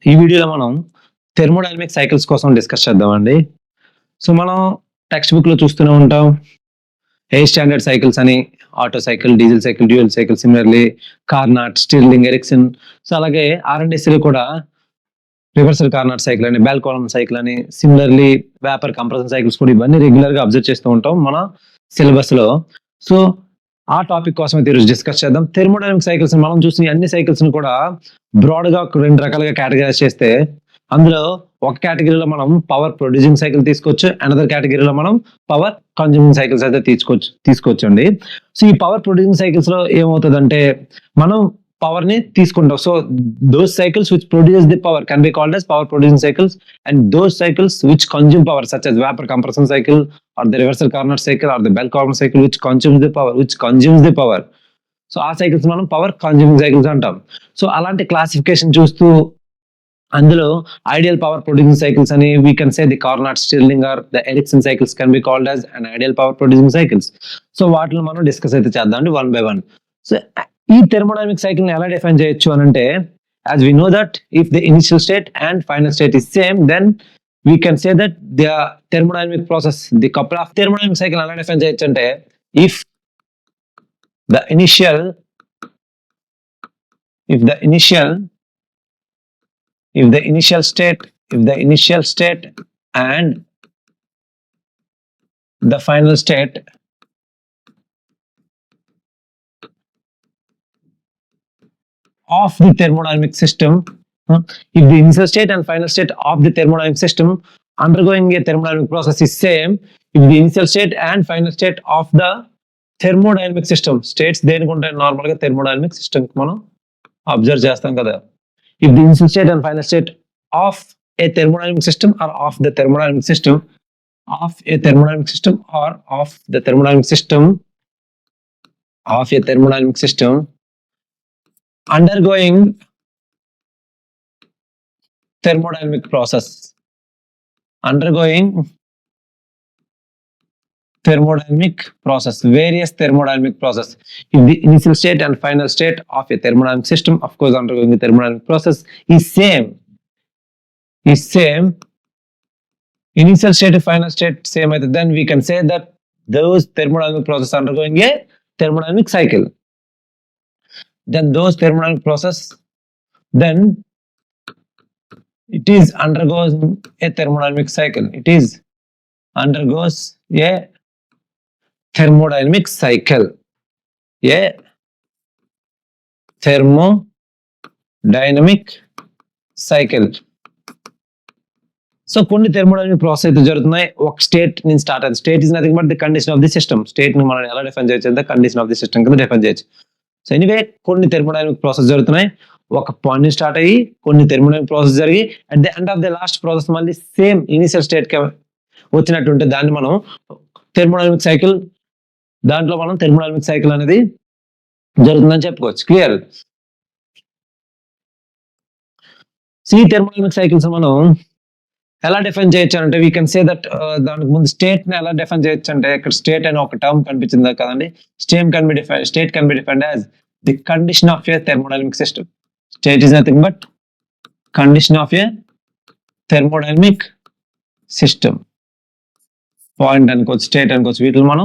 ఈ వీడియోలో మనం థెర్మోడైనమిక్ సైకిల్స్ కోసం డిస్కస్ చేద్దామండి. సో మనం టెక్స్ట్ బుక్ లో చూస్తూనే ఉంటాం ఎయిర్ స్టాండర్డ్ సైకిల్స్ అని, Otto cycle, Diesel cycle, dual cycle, similarly Carnot, Stirling, Ericsson. So అలాగే R&Dలో కూడా రివర్సల్ కార్నాట్ సైకిల్ అని, బెల్ కాలమ్ సైకిల్ అని, సిమిలర్లీ వేపర్ కంప్రెషన్ సైకిల్స్ కూడా ఇవన్నీ రెగ్యులర్ గా అబ్జర్వ్ చేస్తూ ఉంటాం మన సిలబస్ లో. సో ఆ టాపిక్ కోసం అయితే ఈరోజు డిస్కస్ చేద్దాం. థెర్మోడైనమిక్ సైకిల్స్ మనం చూసిన అన్ని సైకిల్స్ ని కూడా బ్రాడ్ గా రెండు రకాలుగా కేటగరైజ్ చేస్తే, అందులో ఒక కేటగిరీలో మనం పవర్ ప్రొడ్యూసింగ్ సైకిల్ తీసుకోవచ్చు, అనదర్ కేటగిరీలో మనం పవర్ కన్జ్యూమింగ్ సైకిల్స్ అయితే తీసుకోవచ్చండి. సో ఈ పవర్ ప్రొడ్యూసింగ్ సైకిల్స్ లో ఏమవుతుందంటే, మనం పవర్ ని తీసుకుంటాం. So those cycles which produce the power can be called as power producing cycles, and those cycles which consume power such as vapor compression cycle or the reversal Carnot cycle or the bell column cycle which consumes the power. So ఆ cycles మనం power consuming cycles అంటాం. So అలాంటి classification చూస్తూ అందులో ideal power producing cycles అని we can say the Carnot, Stirling or the Ericsson cycles can be called as an ideal power producing cycles. So వాటిని మనం discuss అయితే చేద్దాం వన్ బై వన్. సో ఈ thermodynamic cycle ని ఎలా define చేయొచ్చు అని అంటే, as we know that if the initial state and final state is same, then we can say that the thermodynamic process, the couple of thermodynamic cycle ఎలా define చేయొచ్చు అంటే, if the initial state and the final state of the thermodynamic system, if the initial state and final state of the thermodynamic system undergoing a thermodynamic process is same, if the initial state and final state of the thermodynamic system, states దేనికి ఉంటాయి normal గా thermodynamic system కి మనం observe చేస్తాం కదా. if the initial state and final state of a thermodynamic system or of the thermodynamic system of a thermodynamic system or of the thermodynamic system of a thermodynamic system undergoing thermodynamic process, various thermodynamic process. If the initial state and final state of a thermodynamic system, of course undergoing the thermodynamic process is same, initial state and final state same, then we can say that those thermodynamic process undergoing a thermodynamic cycle. Then those thermodynamic process, then it is undergoes a thermodynamic cycle. It is undergoes a thermodynamic cycle. A thermodynamic cycle. So కొన్ని thermodynamic process అయితే జరుగుతున్నాయి. ఒక state నుంచి start అవుతుంది. State is nothing but the condition of the system. State ని మనం ఎలా define చేయొచ్చు అంటే కండిషన్ ఆఫ్ ది సిస్టమ్ కింద డిఫైన్ చేయొచ్చు. సో ఎనీవే కొన్ని థెర్మోడైనమిక్ ప్రాసెస్ జరుగుతున్నాయి. ఒక పాయింట్ నుంచి స్టార్ట్ అయ్యి కొన్ని థెర్మోడైనమిక్ ప్రాసెస్ జరిగి at the end of the last process మళ్ళీ సేమ్ ఇనిషియల్ స్టేట్ కి వచ్చినట్టుంటే దాన్ని మనం థెర్మోడైనమిక్ సైకిల్, దాంట్లో మనం థెర్మోడైనమిక్ సైకిల్ అనేది జరుగుతుందని చెప్పుకోవచ్చు. క్లియర్? సో ఈ థెర్మోడైనమిక్ సైకిల్స్ మనం ఎలా డిఫైన్ చేయొచ్చు అంటే, వీ కెన్ సే దట్ దానికి ముందు స్టేట్ ని ఎలా డిఫైన్ చేయొచ్చు అంటే, ఇక్కడ స్టేట్ అని ఒక టర్మ్ కనిపించింది కదండి. State can be defined as the condition of A thermodynamic system. State is nothing but condition of A thermodynamic system. Point అనుకోవచ్చు, స్టేట్ అనుకోవచ్చు, వీటిని మనం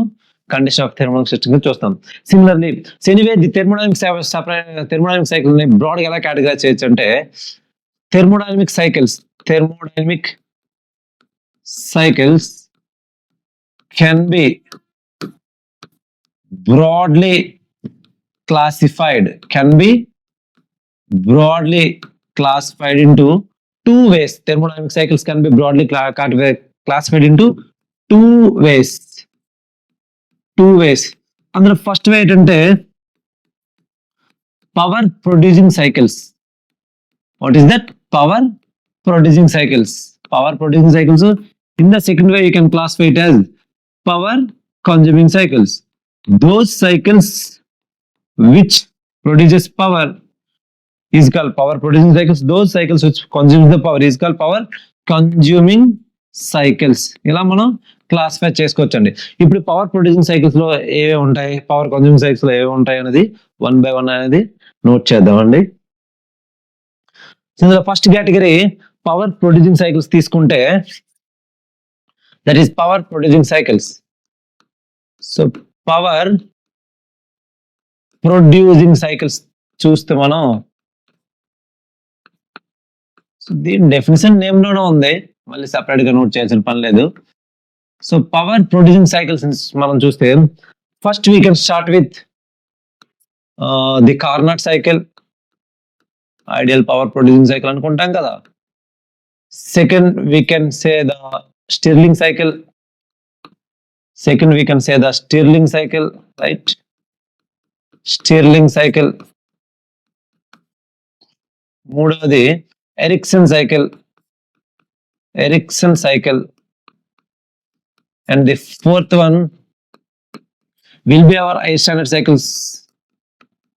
కండిషన్ ఆఫ్ థెర్మోడైనమిక్ సిస్టమ్ చూస్తాం. Similarly anyway the thermodynamic cycle ని broad గా ఎలా categorise చేయొచ్చు అంటే, thermodynamic cycles can be broadly classified into two ways. Thermodynamic cycles can be broadly classified into two ways. అందులో ఫస్ట్ వే ఏంటంటే power producing cycles. What is that? Power producing cycles. In the second way, you can classify it as power consuming cycles. Those cycles which produces power is called power producing cycles. Those cycles which consume the power is called power consuming cycles. ఇలా మనం classify చేసుకోవచ్చండి. ఇప్పుడు power producing cycles లో ఏవే ఉంటాయి, power consuming cycles లో ఏవే ఉంటాయి అనేది వన్ బై వన్ అనేది నోట్ చేద్దామండి. ఇందులో first category power producing cycles తీసుకుంటే, that is power producing cycles. So power producing cycles చూస్తే మనం, సో దీని డెఫినేషన్ నేమ్ లోనే ఉంది, మళ్ళీ సెపరేట్ గా నోట్ చేయాల్సిన పని లేదు. సో పవర్ ప్రొడ్యూసింగ్ సైకిల్స్ మనం చూస్తే, first we can start with the Carnot cycle, ideal power producing cycle అనుకుంటాం కదా. Second we can say the Stirling cycle, right, Stirling cycle. మూడవది Ericsson cycle, and the fourth one will be our high standard cycles,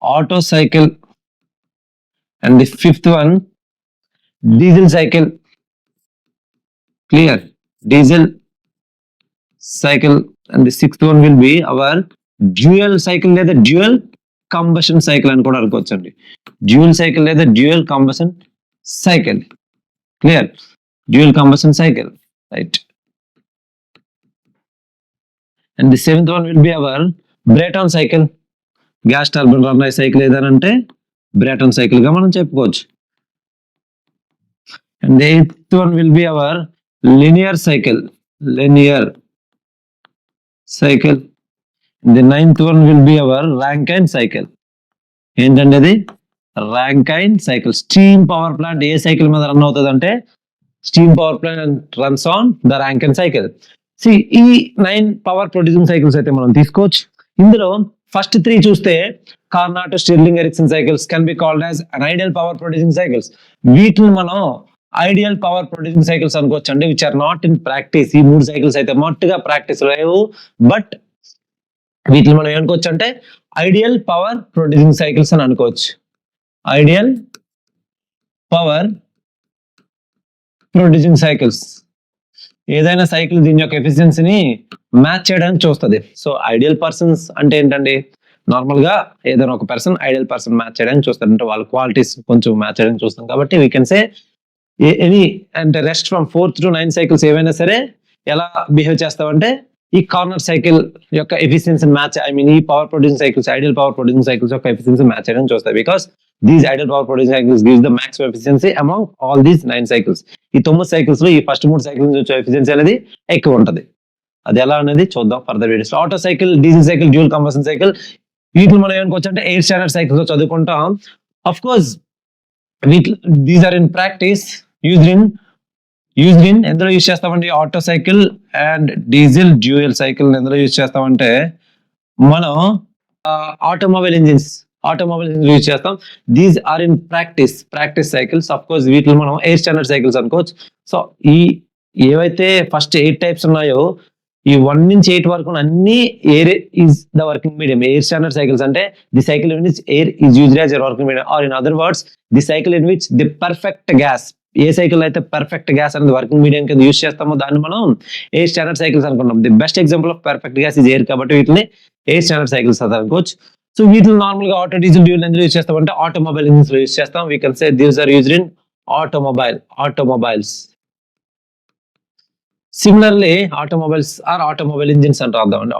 Otto cycle, and the fifth one diesel cycle. Clear? Diesel cycle. And the sixth one will be our dual cycle లేదా dual combustion cycle అని కూడా అనుకోవచ్చండి. dual cycle లేదా dual combustion cycle. Clear? dual combustion cycle, right? And the seventh one will be our Brayton cycle. Gas turbine run అయ్యే cycle ఏదనంటే Brayton cycle గా మనం చెప్పుకోవచ్చు. And the eighth one will be our linear cycle. And the ninth one will be our Rankine cycle. ఏంటంటే అది Rankine cycle. Steam power plant ఏ cycle మీద run అవుతుంది అంటే, steam power plant runs on the Rankine cycle. ఈ 9 power producing cycles అయితే మనం తీసుకోవచ్చు. ఇందులో ఫస్ట్ 3 చూస్తే Carnot, Stirling, Ericsson cycles can be called as ideal power producing cycles. వీటిని మనం ఐడియల్ పవర్ ప్రొడ్యూసింగ్ సైకిల్స్ అనుకోవచ్చు అండి, which are not in practice. ఈ 3 సైకిల్స్ అయితే మట్టుగా ప్రాక్టీస్ లేవు, బట్ వీటిని మనం ఏమనుకోవచ్చు అంటే ఐడియల్ పవర్ ప్రొడ్యూసింగ్ సైకిల్స్ అని అనుకోవచ్చు. Ideal power producing cycles. ఏదైనా సైకిల్ దీని యొక్క ఎఫిషియన్సీని మ్యాచ్ చేయడానికి చూస్తుంది. సో ఐడియల్ పర్సన్స్ అంటే ఏంటండి, నార్మల్ గా ఏదైనా ఒక పర్సన్ ఐడియల్ పర్సన్ మ్యాచ్ చేయడానికి చూస్తారు, అంటే వాళ్ళ క్వాలిటీస్ కొంచెం మ్యాచ్ చేయడానికి చూస్తాం. కాబట్టి వీ కెన్ సే ఎనీ అంటే rest from 4th to 9 cycles ఏవైనా సరే ఎలా బిహేవ్ చేస్తామంటే ఈ కార్నర్ సైకిల్ యొక్క ఎఫిషియన్సీ మ్యాచ్, ఈ power producing cycles, ideal power producing cycles యొక్క ఎఫిషియన్సీ మ్యాచ్ చేయడానికి చూస్తాయి. Because these ideal power producing cycles gives the maximum efficiency among all these 9 cycles. ఈ 9 సైకిల్స్ లో ఈ ఫస్ట్ 3 సైకిల్స్ నుంచి వచ్చే ఎఫిషియన్సీ అనేది ఎక్కువ ఉంటుంది. అది ఎలా అనేది చూద్దాం further videos. Otto cycle, Diesel cycle, dual combustion cycle, వీటిని మనం ఏమనుకోవచ్చు అంటే ఎయిర్ స్టాండర్డ్ సైకిల్స్ లో చదువుకుంటాం. Of course these are in practice used in ఎందులో యూజ్ చేస్తామండి, Otto cycle and Diesel dual cycle ఎందులో యూజ్ చేస్తామంటే మనం ఆటోమొబైల్ ఇంజిన్స్ యూజ్ చేస్తాం. These are in practice cycles. Of course వీటిని మనం ఎయిర్ స్టాండర్డ్ సైకిల్స్ అనుకోవచ్చు. సో ఈ ఏవైతే ఫస్ట్ 8 టైప్స్ ఉన్నాయో, ఈ 1 నుంచి 8 వరకు అన్ని air is the working medium. Air standard cycles అంటే the cycle in which air is used as a working medium, or in other words the cycle in which the perfect gas. ఏ cycle అయితే perfect gas అనేది working medium కింద use చేస్తామో దాన్ని మనం air standard cycles అనుకుంటాం. The best example of perfect gas is air, కాబట్టి వీటిని ఎయిర్ స్టాండర్డ్ సైకిల్స్ అనుకోవచ్చు. సో వీటిని నార్మల్ గా ఆటో, డీజిల్, డ్యూయల్ ఎందులో యూజ్ చేస్తామంటే ఆటోమొబైల్ ఇంజిన్స్ లో యూజ్ చేస్తాం. We can say these are used in automobiles. Similarly, automobiles are automobile engines and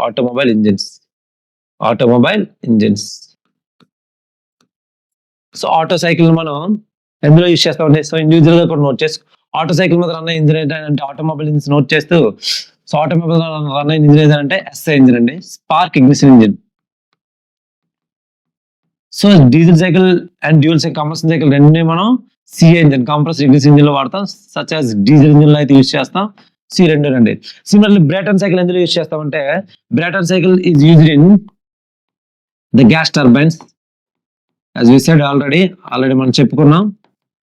automobile engines. So auto cycle మనం ఎందులో use చేస్తామంటే, సో ఇండివిజువల్ గా కూడా నోట్ చేసి ఆటో సైకిల్ మీద రన్ అయ్యే ఇంజిన్ ఏంటంటే ఆటోమొబైల్ ఇంజిన్స్ నోట్ చేస్తూ, సో ఆటోమొబైల్ రన్ అయ్యే ఇంజిన్ ఏంటంటే ఎస్ఐ ఇంజిన్ అండి, spark ignition engine. So diesel cycle and dual cycle compression cycle రెండునే మనం CI engine, compressed ignition engine లో వాడతాం. సచ్ యాజ్ డీజిల్ ఇంజిన్ లో అయితే యూజ్ చేస్తాం C2 అండి. సిమిలర్లీ బ్రేటన్ సైకిల్ ఎందులో యూజ్ చేస్తామంటే Brayton cycle is used in the gas turbines. As we said already మనం చెప్పుకున్నాం,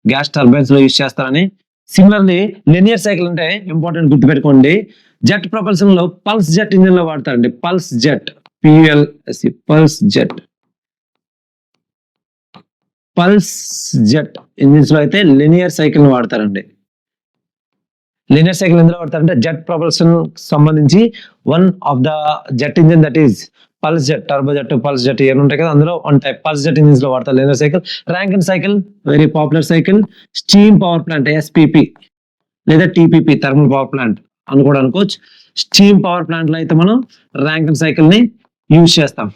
గ్యాస్ టర్బైన్స్ లో యూజ్ చేస్తారని. సిమిలర్లీ లినియర్ సైకిల్ అంటే ఇంపార్టెంట్ గుర్తుపెట్టుకోండి, జెట్ ప్రొపల్షన్ లో పల్స్ జెట్ ఇంజిన్ లో వాడతారండి. Pulse jet, PLSE, pulse jet engines లో అయితే లినియర్ సైకిల్ వాడతారండి. లినియర్ సైకిల్ ఎందులో వాడతారంటే జెట్ ప్రొపల్షన్ సంబంధించి one of the jet engine that is pulse jet, turbo jet, pulse jet ఇవన్నీ ఉంటాయి కదా, అందులో one type pulse jet engines లో వాడతారు linear cycle. Rankine cycle very popular cycle. Steam power plant SPP లేదా టిపిపి thermal power plant అని కూడా అనుకోవచ్చు. స్టీమ్ పవర్ ప్లాంట్ లో అయితే మనం ర్యాంకిన్ సైకిల్ ని యూజ్ చేస్తాం.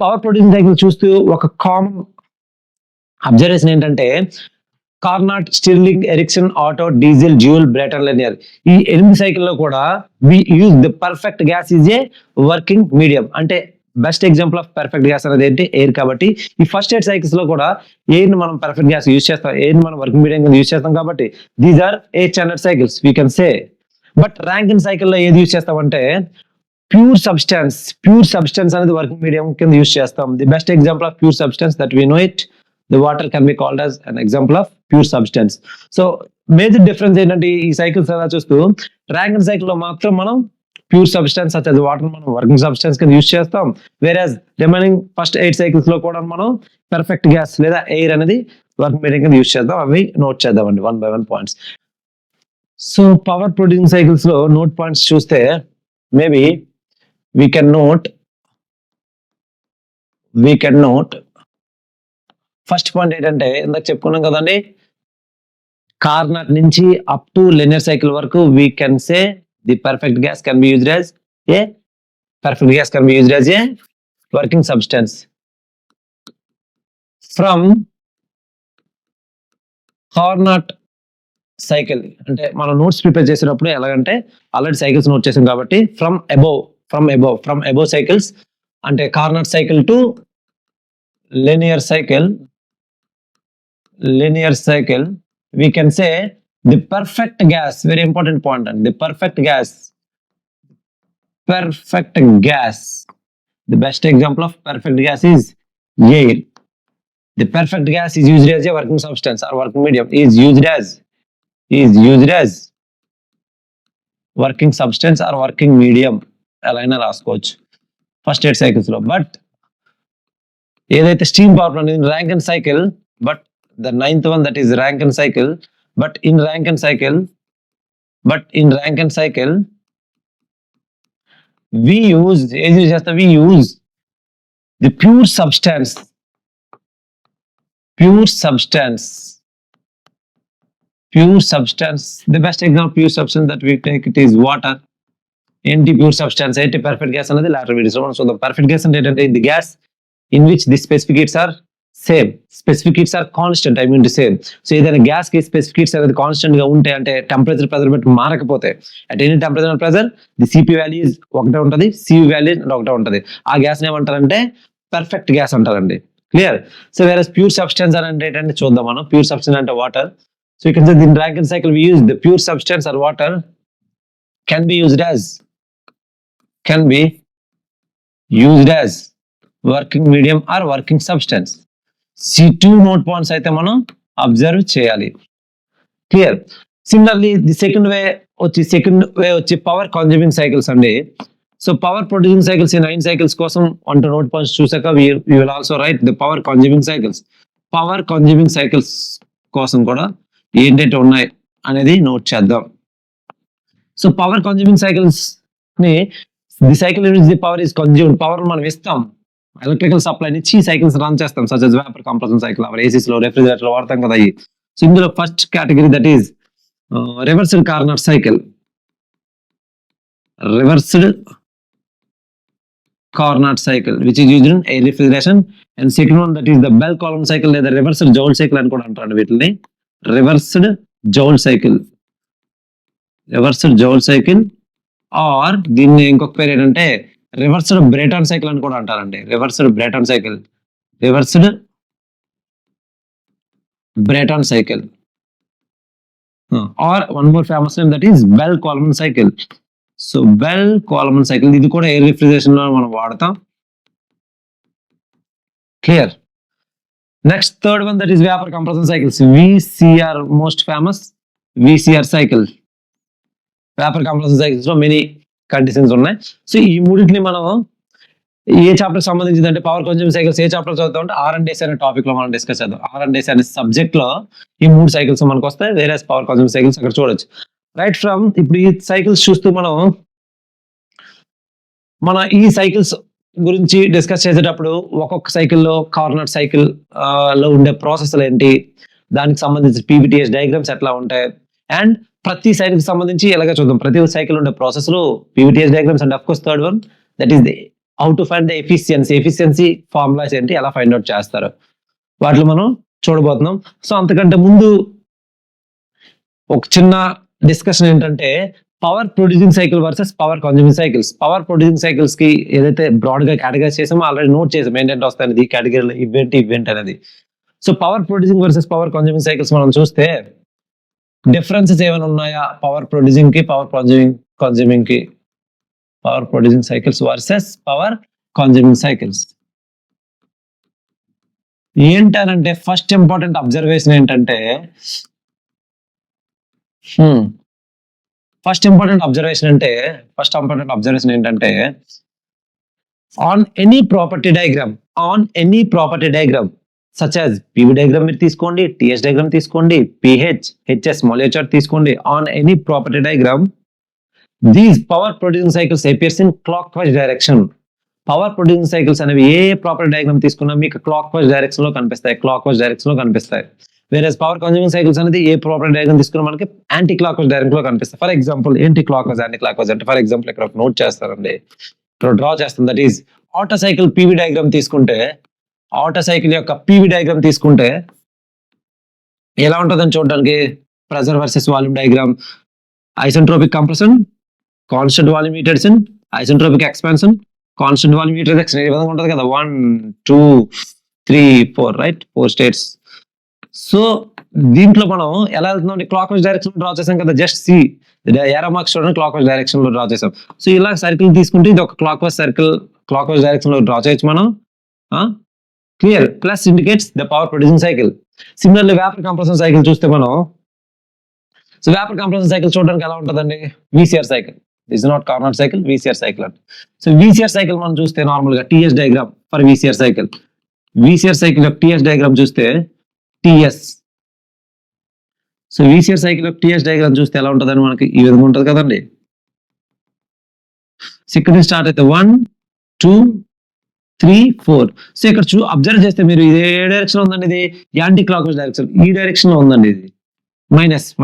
పవర్ ప్రొడ్యూసింగ్ సైకిల్ చూస్తూ ఒక కామన్ అబ్జర్వేషన్ ఏంటంటే Carnot, Stirling, Ericsson, Otto, diesel, dual, Brayton, linear ఈ 8 సైకిల్లో కూడా we use the perfect gas is a working medium. అంటే best example of perfect gas అనేది ఏంటి? ఎయిర్. కాబట్టి ఈ ఫస్ట్ 8 సైకిల్స్ లో కూడా ఎయిర్ ని మనం పర్ఫెక్ట్ గ్యాస్ యూజ్ చేస్తాం, ఎయిర్ ని మనం వర్కింగ్ మీడియం యూజ్ చేస్తాం. కాబట్టి these are 8 standard cycles we can say. But Rankine సైకిల్లో ఏది యూజ్ చేస్తామంటే ప్యూర్ సబ్స్టెన్స్ అనేది వర్కింగ్ మీడియం కింద యూజ్ చేస్తాం. The best example of pure substance that we know it, the water can be called as an example of pure substance. So major difference ఏంటంటే ఈ cycles అలా చూస్తూ Rankine cycle లో మాత్రం మనం pure substance such as water మనం working substance కింద use చేస్తాం. వేరేస్ రిమైనింగ్ ఫస్ట్ 8 సైకిల్స్ లో కూడా మనం పర్ఫెక్ట్ గ్యాస్ లేదా ఎయిర్ అనేది వర్కింగ్ మీడియం కింద యూజ్ చేద్దాం. అవి నోట్ చేద్దామండి 1 by 1 points. So power producing cycles లో నోట్ పాయింట్స్ చూస్తే maybe we can note first point ఏంటంటే ఇందాక చెప్పుకున్నాం కదండి, కార్నాట్ నుంచి అప్ టు లినియర్ సైకిల్ వరకు we can say the perfect gas can be used as a working substance. From Carnot cycle అంటే మనం నోట్స్ ప్రిపేర్ చేసేటప్పుడు ఎలాగంటే ఆల్రెడీ సైకిల్స్ నోట్ చేసాం కాబట్టి ఫ్రమ్ అబోవ్ సైకిల్స్ అంటే Carnot cycle to linear cycle we can say the perfect gas, very important point, and the perfect gas, the best example of perfect gas is air. The perfect gas is used as a working substance or working medium, is used as working substance or working medium అలానే రాసుకోవచ్చు first 8 cycles లో. But ఏదైతే steam power plant Rankine cycle, but the 9th one that is Rankine cycle, but in Rankine cycle we use the pure substance. The best example of pure substance that we take it is water. Anti pure substance, anti perfect gas another later videos. So the perfect gas and the gas in which the specific heats are same. Specific heats are constant, I mean to say. So either a gas case specific heats are constant ga unte ante temperature pressure but marakapothe at any temperature and pressure the Cp value is okta untadi, Cv value okta untadi. Aa gas ne emantarante perfect gas antarandi. Clear? So whereas pure substance ante ante chuddam manu pure substance ante water. So you can say in Rankine cycle we use the pure substance or water can be used as working medium or working substance. C2 note points అయితే మనం observe చేయాలి. Clear? Similarly the second way వచ్చి power consuming cycles అండి. So power producing cycles ఈ 9 cycles కోసం 1 note points చూసాక we will also write the power consuming cycles. Power consuming cycles కోసం కూడా ఏంటంటే ఉన్నాయి అనేది నోట్ చేద్దాం. సో పవర్ కన్జ్యూమింగ్ సైకిల్స్ ని the cycle in which the power is consumed, power మనం ఇస్తాం ఎలక్ట్రికల్ సప్లై నుంచి సైకిల్స్ రన్ చేస్తాం such as vapour compression cycle our ACs లో రెఫ్రిజిరేటర్ లో వాడతాం కదా. అవి సో ఇందులో first category that is reversed Carnot cycle. which is used in air refrigeration, and second one that is the bell column cycle లేదా reversed joule cycle అని కూడా అంటారు వీటిని. రివర్స్డ్ జౌల్ సైకిల్ ఆర్ దీన్ని ఇంకొక పేరు ఏంటంటే రివర్స్డ్ బ్రేటాన్ సైకిల్ అని కూడా అంటారండి. Reversed Brayton cycle or one more famous name that is Bell Coleman cycle. So Bell Coleman cycle ఇది కూడా ఎయిర్ రిఫ్రిజరేషన్ లో మనం వాడతాం. Clear? Next third one that is vapour compression cycles. VCR most famous VCR cycle. Vapour compression cycles లో many conditions ఉన్నాయి. సో ఈ మూడింటిని మనం ఏ చాప్టర్ సంబంధించింది అంటే పవర్ కన్జ్యూమింగ్ సైకిల్స్ ఏ చాప్టర్ చదువుతాం అంటే R&S అనే టాపిక్ లో మనం డిస్కస్ చేద్దాం. R&S అనే సబ్జెక్ట్ లో ఈ 3 సైకిల్స్ మనకు వస్తాయి. వేరే పవర్ కన్జ్యూమింగ్ సైకిల్స్ అక్కడ చూడొచ్చు. రైట్ ఫ్రమ్ ఇప్పుడు ఈ సైకిల్స్ చూస్తూ మనం మన ఈ సైకిల్స్ గురించి డిస్కస్ చేసేటప్పుడు ఒక్కొక్క సైకిల్లో కార్నర్ సైకిల్ లో ఉండే ప్రాసెస్లు ఏంటి, దానికి సంబంధించి పీవీటీఎస్ డయాగ్రామ్స్ ఎట్లా ఉంటాయి, అండ్ ప్రతి సైకిల్ కి సంబంధించి ఎలాగ చూద్దాం. ప్రతి సైకిల్ ఉండే ప్రాసెస్ లో PVTS diagrams and of course third one that is the how to find the efficiency formulas ఏంటి, ఎలా ఫైండ్ అవుట్ చేస్తారు, వాటిలో మనం చూడబోతున్నాం. సో అంతకంటే ముందు ఒక చిన్న డిస్కషన్ ఏంటంటే power producing cycle versus power consuming cycles. Power producing cycles కి ఏదైతే బ్రాడ్ గా కేటగరైజ్ చేసామో ఆల్రెడీ నోట్ చేసాం ఏంటంటే వస్తాయి కేటగిరీలో ఈవెంట్ అనేది. So power producing versus power consuming cycles మనం చూస్తే డిఫరెన్సెస్ ఏమైనా ఉన్నాయా పవర్ ప్రొడ్యూసింగ్ కి పవర్ కన్జ్యూమింగ్ కి, power producing cycles versus power consuming cycles ఏంటనంటే ఫస్ట్ ఇంపార్టెంట్ అబ్జర్వేషన్ ఏంటంటే ఫస్ట్ ఇంపార్టెంట్ అబ్జర్వేషన్ ఏంటంటే on any property diagram such as PV diagram మీరు తీసుకోండి, టిఎస్ డయాగ్రామ్ తీసుకోండి, హెచ్ఎస్ మోలియర్ చార్ట్ తీసుకోండి, on any property diagram these power producing cycles appears in clock wise direction. Power producing cycles అనేవి ఏ property diagram తీసుకున్నా మీకు clock wise direction లో కనిపిస్తాయి. వేరే పవర్ కన్జ్యూమింగ్ సైకిల్స్ అనేది ఏ ప్రాపర్టీ డయాగ్రామ్ తీసుకున్నా మనకి యాంటీ క్లాక్ వైజ్ డైరెక్షన్ లో కనిపిస్తాయి. ఫర్ ఎగ్జాంపుల్ ఏంటి clockwise anticlockwise అంటే, ఫర్ ఎగ్జాంపుల్ ఇక్కడ ఒక నోట్ చేస్తారండి, ఇక్కడ డ్రా చేస్తాం. That is Otto cycle PV diagram తీసుకుంటే, ఆటో సైకిల్ యొక్క పీవీ డయాగ్రామ్ తీసుకుంటే ఎలా ఉంటుందని చూడడానికి pressure versus volume diagram, isentropic compression, constant volume heat addition, isentropic expansion, constant volume heat addition ఈ విధంగా ఉంటుంది కదా, 1 2 3 4 రైట్, 4 స్టేట్స్. సో దీంట్లో మనం ఎలా వెళ్తున్నాం, క్లాక్ వైజ్ డైరెక్షన్ డ్రా చేసాం కదా, జస్ట్ సి ఏరో మార్క్స్ చూడండి, క్లాక్ వైజ్ డైరెక్షన్ లో డ్రా చేసాం. సో ఇలా సర్కిల్ తీసుకుంటే ఇది ఒక క్లాక్ వైజ్ డైరెక్షన్ లో డ్రా చేయొచ్చు మనం. Clear, plus indicates the power producing cycle. Similarly vapour compression cycle చూస్తే మనం, సో వేపర్ కంప్రెషన్ సైకిల్ చూడడానికి ఎలా ఉంటుందండి, VCR cycle, is not corner cycle, VCR cycle అంటే. సో విసిఆర్ సైకిల్ మనం చూస్తే నార్మల్ గా TS diagram for VCR cycle యొక్క టిఎస్ డయాగ్రామ్ చూస్తే టిఎస్. సో విసిఆర్ సైకిల్ యొక్క టిఎస్ డయాగ్రామ్ చూస్తే ఎలా ఉంటుందని మనకి ఈ విధంగా ఉంటుంది కదండి. సో ఇక్కడ నుంచి స్టార్ట్ అయితే 1 2 3 4. సో ఇక్కడ అబ్జర్వ్ చేస్తే మీరు ఇది ఏ డైరెక్షన్ లో ఉందండి, ఇది యాంటీ క్లాక్ వైజ్ డైరెక్షన్, ఈ డైరెక్షన్ లో ఉందండి. ఇది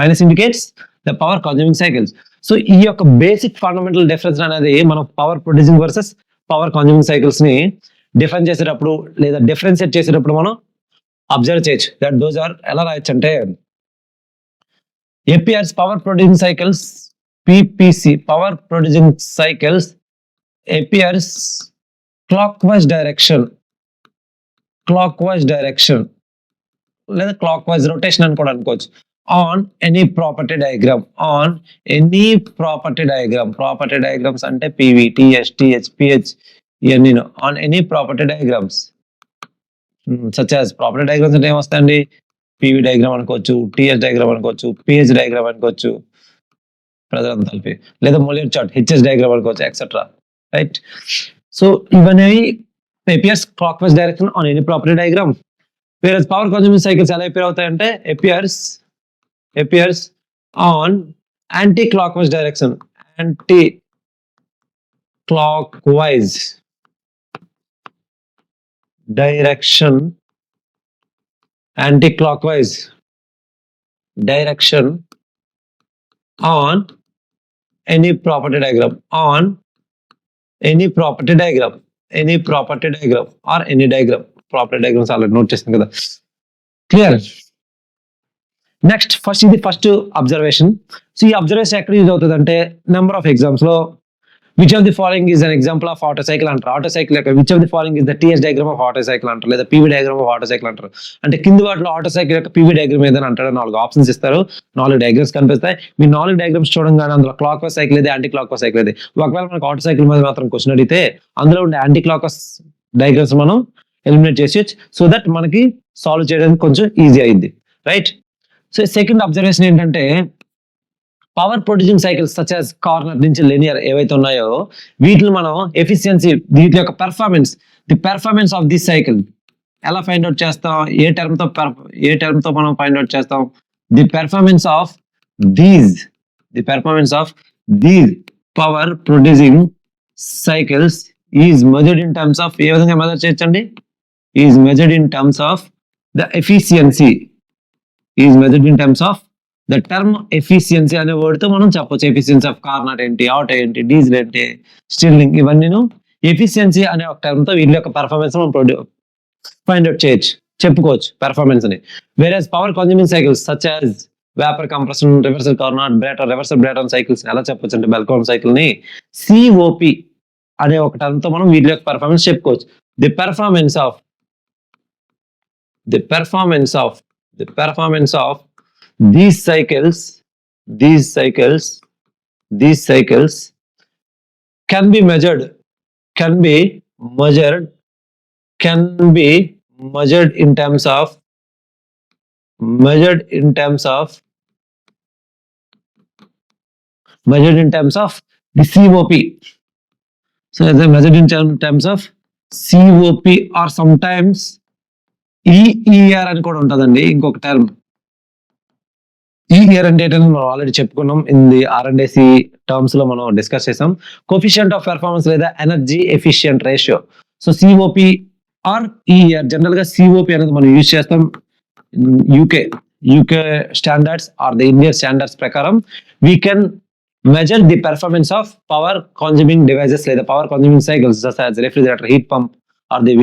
minus indicates the power consuming cycles. So ఈ యొక్క బేసిక్ ఫండమెంటల్ డిఫరెన్స్ అనేది మనం power producing versus power consuming cycles ని డిఫైన్ చేసేటప్పుడు లేదా డిఫరెన్షియేట్ చేసేటప్పుడు మనం అబ్జర్వ్ చేయొచ్చు. దట్ దోస్ ఆర్ ఎలా రాయొచ్చు అంటే APR's power producing cycles PPC power producing cycles APR's clock wise direction లేదా క్లాక్ వైజ్ రొటేషన్ అని కూడా అనుకోవచ్చు. On any property diagram property diagrams అంటే PV TS TH PH ఇవన్నీ on any property diagrams such as property diagrams అంటే ఏమొస్తాయండి, PV diagram అనుకోవచ్చు, TS diagram అనుకోవచ్చు, PH diagram అనుకోవచ్చు, ప్రెజర్ అంతా కలిపి, లేదా మోలియర్ చార్ట్ HS డయాగ్రామ్ అనుకోవచ్చు ఎక్సెట్రా రైట్. సో ఇవన్నీ appears clockwise direction on any property diagram. Whereas power consuming cycles ఎలా appear అవుతాయంటే appears on anti-clockwise direction. Anti-clockwise direction on any property diagram or any diagram. Property diagrams already note చేస్తాం కదా. Clear? Next first observation. So ఈ observation ఎక్కడ use అవుతుంది అంటే number of exams లో which of the following is an example of auto cycle అంటారు. Auto cycle యొక్క which of the following is the TS diagram of auto cycle అంటారు, లేదా PV diagram of auto cycle అంటారు. అంటే కింది వాటిలో auto cycle యొక్క పీవీ డయాగ్రామ్ ఏదైనా అంటారు. 4 ఆప్షన్స్ ఇస్తారు, 4 డయాగ్రామ్స్ కనిపిస్తాయి. మీ 4 డయాగ్రామ్స్ చూడంగానే అందులో క్లాక్ వైజ్ సైకిల్ ఏది, యాంటీ క్లాక్ వైజ్ సైకిల్ ఏది. ఒకవేళ మనకు ఆటో సైకిల్ మీద మాత్రం క్వశ్చన్ అడిగితే అందులో ఉండే యాంటీ క్లాక్ వైజ్ డయాగ్రామ్స్ మనం ఎలిమినేట్ చేసేయచ్చు, సో దట్ మనకి సాల్వ్ చేయడానికి కొంచెం ఈజీ అయింది రైట్. సో సెకండ్ అబ్జర్వేషన్ ఏంటంటే power producing cycles such as corner నుంచి లినియర్ ఏవైతే ఉన్నాయో వీటిని మనం ఎఫిషియన్సీ, వీటి యొక్క the performance of this cycle ఎలా ఫైండ్ అవుట్ చేస్తాం, ఏ టర్మ్ తో మనం ఫైండ్ అవుట్ చేస్తాం. The performance of these power producing cycles is measured in terms of ఏ విధంగా మెజర్ చేయొచ్చండి is measured in terms of the efficiency is measured in terms of the term efficiency అనే word తో మనం చెప్పొచ్చు efficiency of కార్నట్ ఏంటి auto ఏంటి diesel ఏంటి Stirling ఇవన్నీ ఎఫిషియన్సీ అనే ఒక టర్మ్ తో వీళ్ళ యొక్క పెర్ఫార్మెన్స్ మనం ఫైండ్ అవుట్ చేయొచ్చు చెప్పుకోవచ్చు పెర్ఫార్మెన్స్ అని whereas power consuming cycles such as vapour compression reversal Carnot Brayton reversal Brayton cycles ఎలా చెప్పొచ్చు అంటే బెల్కామ్ సైకిల్ ని సిఓపి అనే ఒక టర్మ్ తో మనం వీటి యొక్క పెర్ఫార్మెన్స్ చెప్పుకోవచ్చు the performance of these cycles can be measured in terms of the COP. So as I measured in terms of COP or sometimes EER అని కూడా ఉంటుందండి ఇంకొక టర్మ్ EER అంటే మనం ఆల్రెడీ చెప్పుకున్నాం ఇన్ ది R&AC టర్మ్స్ లో మనం discuss చేసాం కోఎఫిషియంట్ ఆఫ్ పెర్ఫార్మెన్స్ లేదా energy efficient ratio so COP or EER general గా COP అనేది మనం యూజ్ చేస్తాం UK standards or the Indian standards ప్రకారం we can measure the performance of power consuming devices లేదా power consuming cycles such as refrigerator, heat pump or the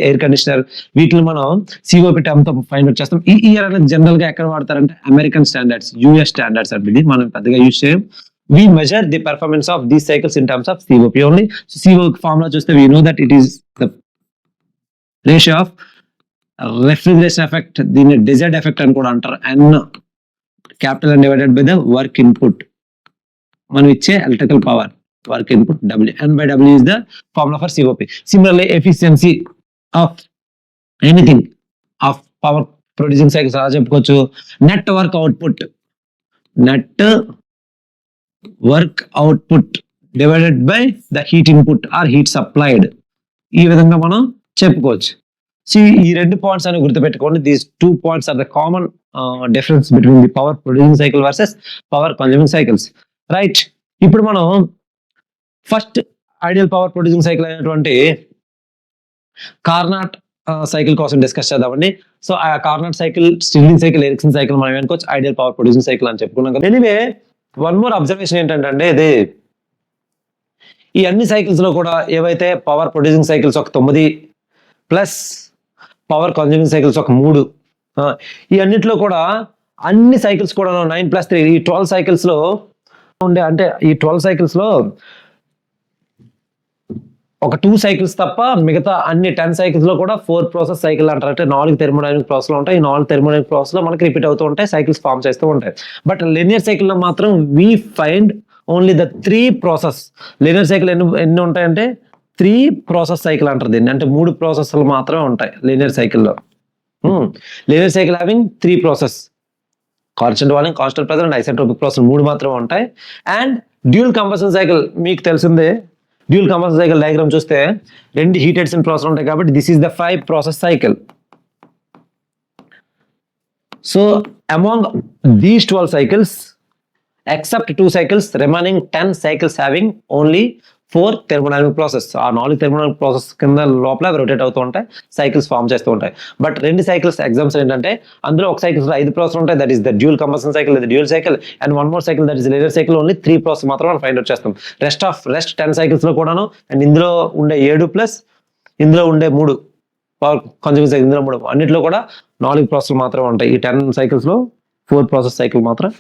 air conditioner వీటిని మనం COP term తో find out చేస్తాం ఈ year అనేది general గా ఎక్కడ వాడతారంటే అమెరికన్ స్టాండర్డ్స్ US స్టాండర్డ్స్ అంటే మనం పెద్దగా యూజ్ చేయం we measure the performance of these cycles in terms of COP only so COP formula చూస్తే we know that it is the ratio of refrigeration effect దీన్ని desired effect అని కూడా అంటారు N capital N divided by the work input మనం ఇచ్చే electrical power work input W N by W is the formula for COP. Similarly, efficiency of anything of power producing cycles అలా చెప్పుకోవచ్చు net work output divided by the heat input or heat supplied ఈ విధంగా మనం చెప్పుకోవచ్చు so ఈ రెండు points అని గుర్తుపెట్టుకోండి these 2 points are the common difference between the power producing cycle versus power consuming cycles. Right ఇప్పుడు మనం first ideal power producing cycle అయినటువంటి కార్నాట్ సైకిల్ కోసం డిస్కస్ చేద్దామండి సో ఆ Carnot cycle Stirling cycle Ericsson cycle మనం ఏమనుకోవచ్చు ideal power producing cycle అని చెప్పుకున్నాం కదా ఎనీవే వన్ మోర్ అబ్జర్వేషన్ ఏంటంటే ఇది ఈ అన్ని సైకిల్స్ లో కూడా ఏవైతే పవర్ ప్రొడ్యూసింగ్ సైకిల్స్ ఒక 9 ప్లస్ పవర్ కన్జ్యూమింగ్ సైకిల్స్ ఒక 3 ఈ అన్నిట్లో కూడా అన్ని సైకిల్స్ కూడా 9+3 ఈ 12 సైకిల్స్ లో ఉండే అంటే ఈ 12 సైకిల్స్ లో ఒక 2 సైకిల్స్ తప్ప మిగతా అన్ని 10 సైకిల్స్ లో కూడా 4 ప్రాసెస్ సైకిల్ అంటారు అంటే 4 థెర్మోడైనమిక్ ప్రాసెస్ ఉంటాయి ఈ 4 థెర్మోడైనమిక్ ప్రాసెస్ లో మనకి రిపీట్ అవుతూ ఉంటాయి సైకిల్స్ ఫామ్ చేస్తూ ఉంటాయి బట్ లినియర్ సైకిల్ లో మాత్రం we find only the 3 process linear cycle ఎన్ని ఉంటాయంటే 3 ప్రాసెస్ సైకిల్ అంటారు దీన్ని అంటే 3 ప్రాసెస్లు మాత్రమే ఉంటాయి లినియర్ సైకిల్లో linear cycle having 3 process constant volume constant pressure and isentropic process 3 మాత్రమే ఉంటాయి అండ్ డ్యూయల్ కంబషన్ సైకిల్ మీకు తెలిసిందే డ్యూయల్ కంబషన్ సైకిల్ డయాగ్రామ్ చూస్తే 2 హీట్ ఎడిషన్ ప్రాసెస్ ఉంటాయి కాబట్టి this is the 5 process cycle so among these 12 cycles except 2 cycles remaining 10 cycles having only 4 thermodynamic process ఆ 4 thermodynamic process కింద లోపల రొటేట్ అవుతూ ఉంటాయి సైకిల్స్ ఫామ్ చేస్తూ ఉంటాయి బట్ 2 సైకిల్స్ ఎగ్జామ్స్ ఏంటంటే అందులో ఒక సైకిల్స్ 5 ప్రాసెస్ ఉంటాయి that is the dual combustion cycle dual cycle and 1 more cycle that is linear cycle only 3 process మాత్రం మనం ఫైండ్ అవుట్ చేస్తాం రెస్ట్ 10 సైకిల్స్ లో కూడాను అండ్ ఇందులో ఉండే 7 ప్లస్ ఇందులో ఉండే 3 పవర్ కన్జ్యూమింగ్ సైకిల్ ఇందులో 3 అన్నిట్లో కూడా 4 ప్రాసెస్ మాత్రమే ఉంటాయి ఈ 10 సైకిల్స్ లో 4 ప్రాసెస్ సైకిల్ మాత్రం